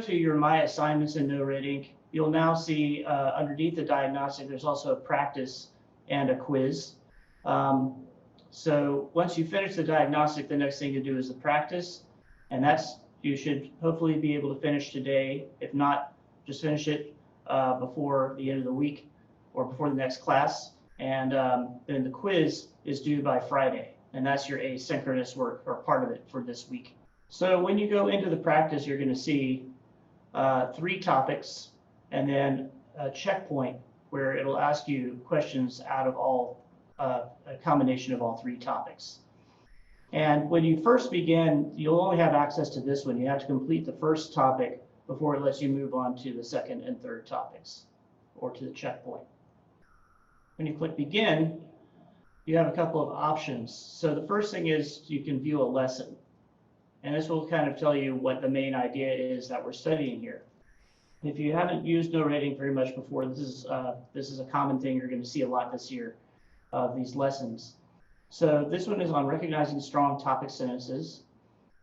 to your My Assignments in NoRedInk, you'll now see underneath the diagnostic, there's also a practice and a quiz. So once you finish the diagnostic, the next thing to do is the practice. And you should hopefully be able to finish today. If not, just finish it before the end of the week or before the next class. And then the quiz is due by Friday. And that's your asynchronous work, or part of it, for this week. So when you go into the practice, you're going to see 3 topics and then a checkpoint where it'll ask you questions out of a combination of all 3 topics. And when you first begin, you'll only have access to this one. You have to complete the first topic before it lets you move on to the second and third topics, or to the checkpoint. When you click begin, you have a couple of options. So the first thing is you can view a lesson. And this will kind of tell you what the main idea is that we're studying here. If you haven't used NoRedInk very much before, this is a common thing you're going to see a lot this year of these lessons. So this one is on recognizing strong topic sentences.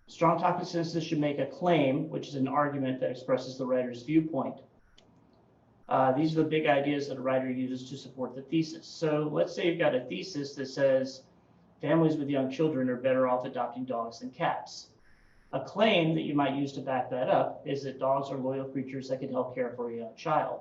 Strong topic sentences should make a claim, which is an argument that expresses the writer's viewpoint. These are the big ideas that a writer uses to support the thesis. So let's say you've got a thesis that says families with young children are better off adopting dogs than cats. A claim that you might use to back that up is that dogs are loyal creatures that can help care for a young child.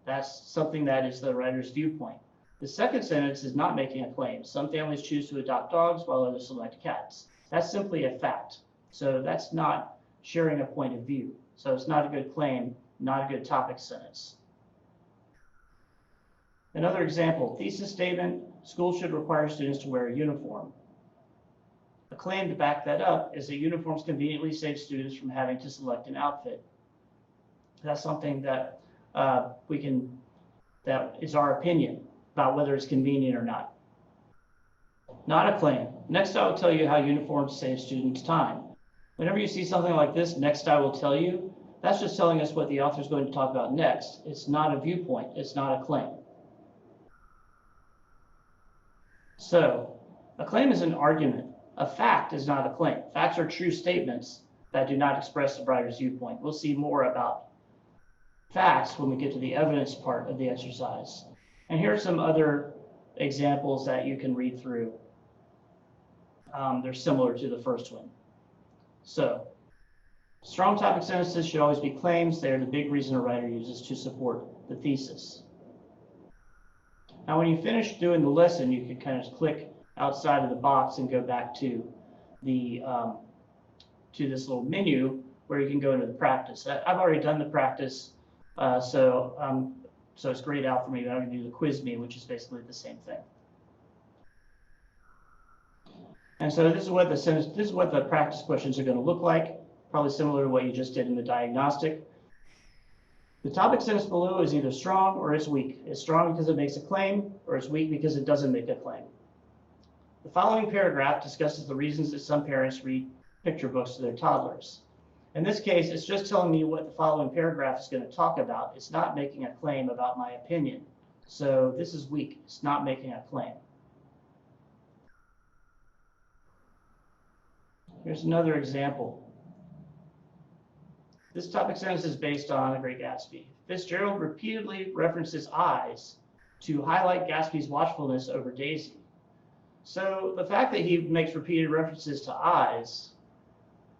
That's something that is the writer's viewpoint. The second sentence is not making a claim. Some families choose to adopt dogs while others select cats. That's simply a fact. So that's not sharing a point of view. So it's not a good claim, not a good topic sentence. Another example, thesis statement, schools should require students to wear a uniform. A claim to back that up is that uniforms conveniently save students from having to select an outfit. That's something that that is our opinion about whether it's convenient or not. Not a claim. Next, I will tell you how uniforms save students time. Whenever you see something like this, next I will tell you, that's just telling us what the author is going to talk about next. It's not a viewpoint. It's not a claim. So a claim is an argument. A fact is not a claim. Facts are true statements that do not express the writer's viewpoint. We'll see more about facts when we get to the evidence part of the exercise. And here are some other examples that you can read through. They're similar to the first one. So, strong topic sentences should always be claims. They're the big reason a writer uses to support the thesis. Now, when you finish doing the lesson, you can kind of click outside of the box and go back to the to this little menu where you can go into the practice. I've already done the practice, so it's grayed out for me. But I'm going to do the quiz me, which is basically the same thing. And so this is what the practice questions are going to look like. Probably similar to what you just did in the diagnostic. The topic sentence below is either strong or it's weak. It's strong because it makes a claim, or it's weak because it doesn't make a claim. The following paragraph discusses the reasons that some parents read picture books to their toddlers. In this case, it's just telling me what the following paragraph is going to talk about. It's not making a claim about my opinion. So this is weak. It's not making a claim. Here's another example. This topic sentence is based on The Great Gatsby. Fitzgerald repeatedly references eyes to highlight Gatsby's watchfulness over Daisy. So the fact that he makes repeated references to eyes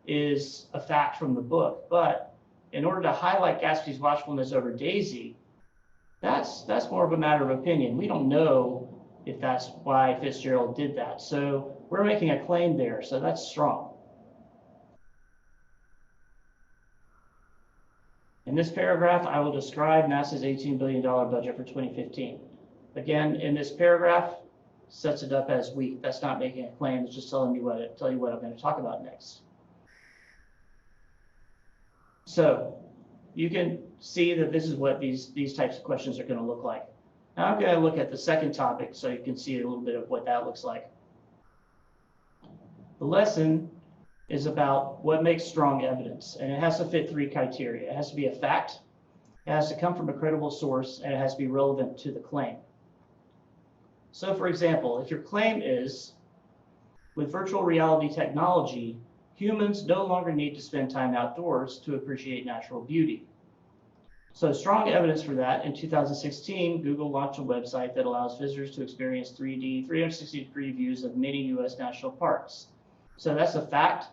is a fact from the book, but in order to highlight Gatsby's watchfulness over Daisy, that's more of a matter of opinion. We don't know if that's why Fitzgerald did that. So we're making a claim there, so that's strong. In this paragraph, I will describe NASA's $18 billion budget for 2015. Again, in this paragraph, sets it up as weak. That's not making a claim. It's just telling you what I'm going to talk about next. So you can see that this is what these types of questions are going to look like. Now I'm going to look at the second topic so you can see a little bit of what that looks like. The lesson is about what makes strong evidence, and it has to fit 3 criteria. It has to be a fact, it has to come from a credible source, and it has to be relevant to the claim. So for example, if your claim is, with virtual reality technology, humans no longer need to spend time outdoors to appreciate natural beauty. So strong evidence for that. In 2016, Google launched a website that allows visitors to experience 3D, 360-degree views of many U.S. national parks. So that's a fact.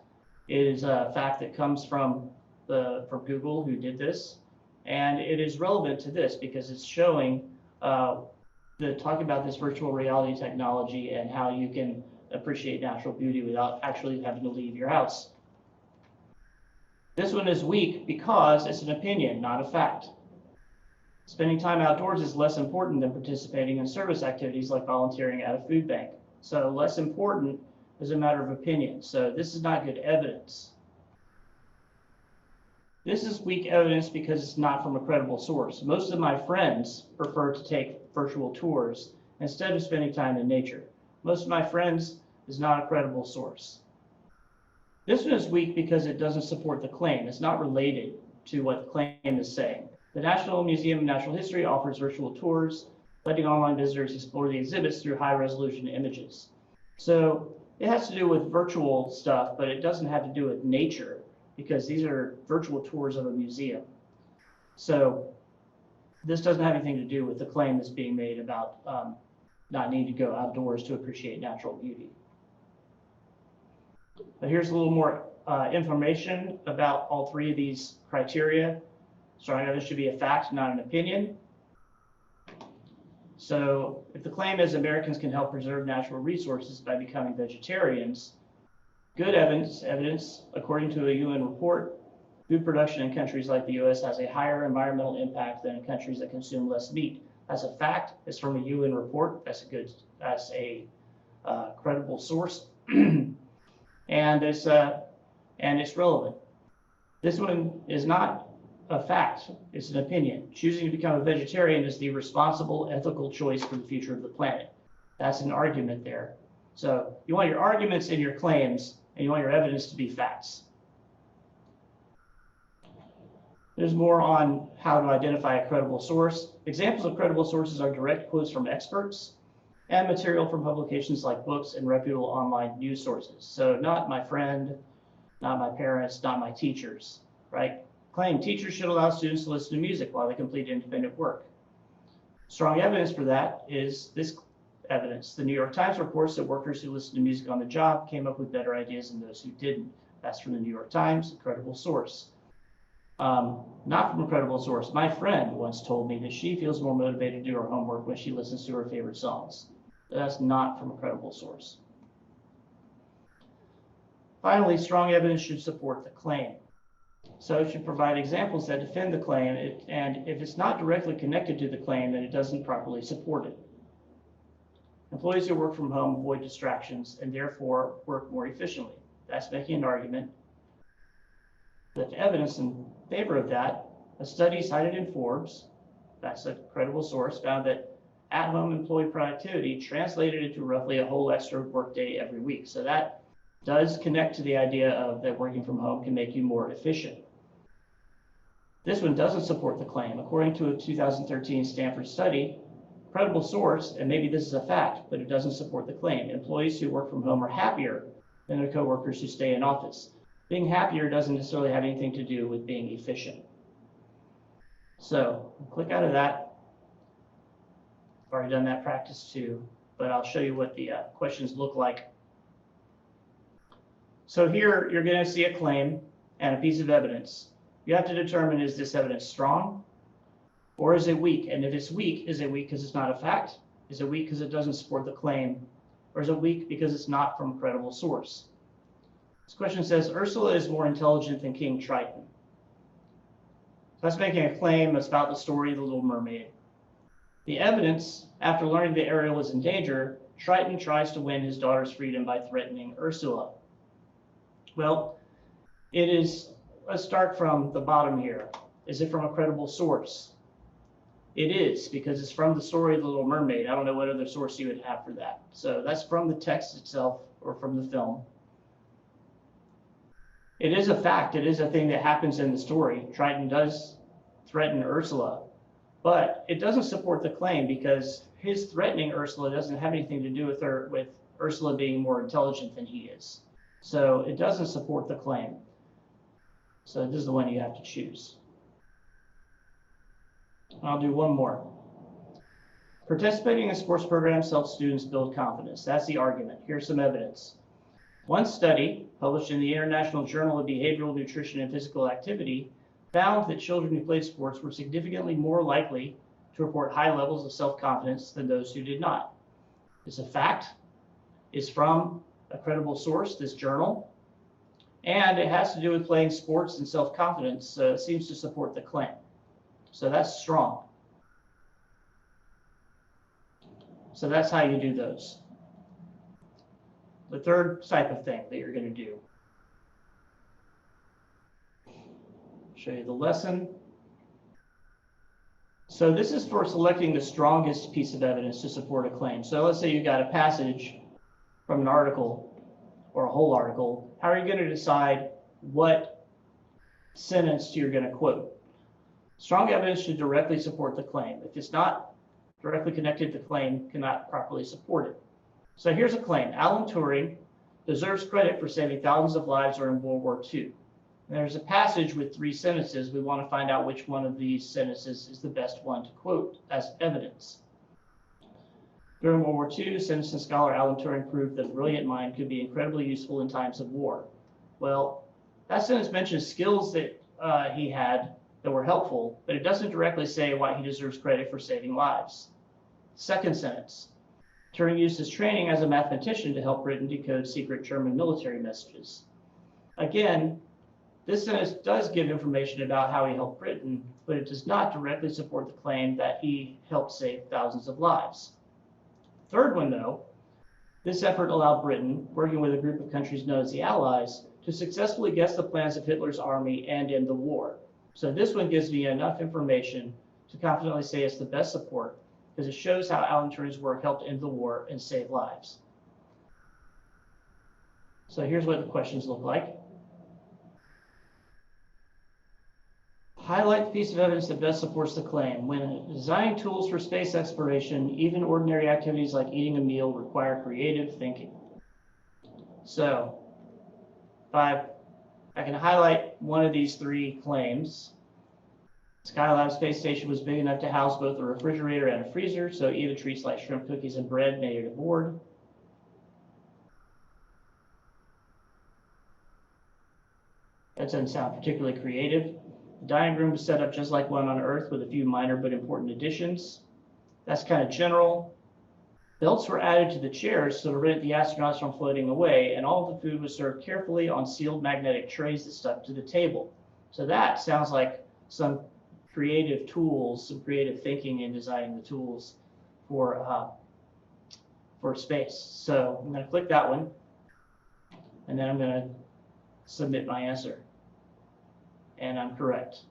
It is a fact that comes from Google, who did this, and it is relevant to this because it's showing talking about this virtual reality technology and how you can appreciate natural beauty without actually having to leave your house. This one is weak because it's an opinion, not a fact. Spending time outdoors is less important than participating in service activities like volunteering at a food bank. So less important is a matter of opinion. So this is not good evidence. This is weak evidence because it's not from a credible source. Most of my friends prefer to take virtual tours instead of spending time in nature. Most of my friends is not a credible source. This one is weak because it doesn't support the claim. It's not related to what the claim is saying. The National Museum of Natural History offers virtual tours, letting online visitors explore the exhibits through high-resolution images. So it has to do with virtual stuff, but it doesn't have to do with nature because these are virtual tours of a museum. So this doesn't have anything to do with the claim that's being made about not needing to go outdoors to appreciate natural beauty. But here's a little more information about all three of these criteria. Strong evidence should be a fact, not an opinion. So if the claim is Americans can help preserve natural resources by becoming vegetarians, good evidence, according to a UN report, food production in countries like the US has a higher environmental impact than in countries that consume less meat. That's a fact. It's from a UN report. That's a credible source. And it's relevant. This one is not a fact, it's an opinion. Choosing to become a vegetarian is the responsible, ethical choice for the future of the planet. That's an argument there. So you want your arguments in your claims, and you want your evidence to be facts. There's more on how to identify a credible source. Examples of credible sources are direct quotes from experts and material from publications like books and reputable online news sources. So not my friend, not my parents, not my teachers, right? Claim teachers should allow students to listen to music while they complete independent work. Strong evidence for that is this evidence. The New York Times reports that workers who listen to music on the job came up with better ideas than those who didn't. That's from the New York Times, a credible source. Not from a credible source. My friend once told me that she feels more motivated to do her homework when she listens to her favorite songs. That's not from a credible source. Finally, strong evidence should support the claim. So it should provide examples that defend the claim, and if it's not directly connected to the claim, then it doesn't properly support it. Employees who work from home avoid distractions and therefore work more efficiently. That's making an argument. The evidence in favor of that, a study cited in Forbes, that's a credible source, found that at-home employee productivity translated into roughly a whole extra workday every week. So that does connect to the idea of that working from home can make you more efficient. This one doesn't support the claim. According to a 2013 Stanford study, credible source, and maybe this is a fact, but it doesn't support the claim. Employees who work from home are happier than their coworkers who stay in office. Being happier doesn't necessarily have anything to do with being efficient. So click out of that. I've already done that practice too, but I'll show you what the questions look like. So here you're going to see a claim and a piece of evidence. You have to determine, is this evidence strong or is it weak? And if it's weak, is it weak because it's not a fact? Is it weak because it doesn't support the claim? Or is it weak because it's not from a credible source? This question says, Ursula is more intelligent than King Triton. So that's making a claim that's about the story of the Little Mermaid. The evidence, after learning that Ariel is in danger, Triton tries to win his daughter's freedom by threatening Ursula. Well, let's start from the bottom here. Is it from a credible source? It is, because it's from the story of the Little Mermaid. I don't know what other source you would have for that. So that's from the text itself or from the film. It is a fact. It is a thing that happens in the story. Triton does threaten Ursula, but it doesn't support the claim because his threatening Ursula doesn't have anything to do with Ursula being more intelligent than he is. So it doesn't support the claim. So this is the one you have to choose. I'll do one more. Participating in sports programs helps students build confidence. That's the argument. Here's some evidence. One study published in the International Journal of Behavioral Nutrition and Physical Activity found that children who played sports were significantly more likely to report high levels of self-confidence than those who did not. It's a fact. It's from a credible source, this journal, and it has to do with playing sports and self-confidence, so it seems to support the claim. So that's strong. So that's how you do those. The third type of thing that you're going to do. Show you the lesson. So this is for selecting the strongest piece of evidence to support a claim. So let's say you got a passage from an article or a whole article. How are you going to decide what sentence you're going to quote? Strong evidence should directly support the claim. If it's not directly connected, the claim cannot properly support it. So here's a claim. Alan Turing deserves credit for saving thousands of lives during World War II. There's a passage with 3 sentences. We want to find out which one of these sentences is the best one to quote as evidence. During World War II, citizen scholar Alan Turing proved that a brilliant mind could be incredibly useful in times of war. Well, that sentence mentions skills that he had that were helpful, but it doesn't directly say why he deserves credit for saving lives. Second sentence, Turing used his training as a mathematician to help Britain decode secret German military messages. Again, this sentence does give information about how he helped Britain, but it does not directly support the claim that he helped save thousands of lives. Third one, though, this effort allowed Britain, working with a group of countries known as the Allies, to successfully guess the plans of Hitler's army and end the war. So this one gives me enough information to confidently say it's the best support because it shows how Alan Turing's work helped end the war and save lives. So here's what the questions look like. Highlight the piece of evidence that best supports the claim. When designing tools for space exploration, even ordinary activities like eating a meal require creative thinking. So I can highlight one of these 3 claims. Skylab space station was big enough to house both a refrigerator and a freezer, so even treats like shrimp cookies and bread made it aboard. That doesn't sound particularly creative. The dining room was set up just like one on Earth with a few minor but important additions. That's kind of general. Belts were added to the chairs to prevent the astronauts from floating away, and all of the food was served carefully on sealed magnetic trays that stuck to the table. So that sounds like some creative tools, some creative thinking in designing the tools for space. So I'm going to click that one, and then I'm going to submit my answer. And I'm correct.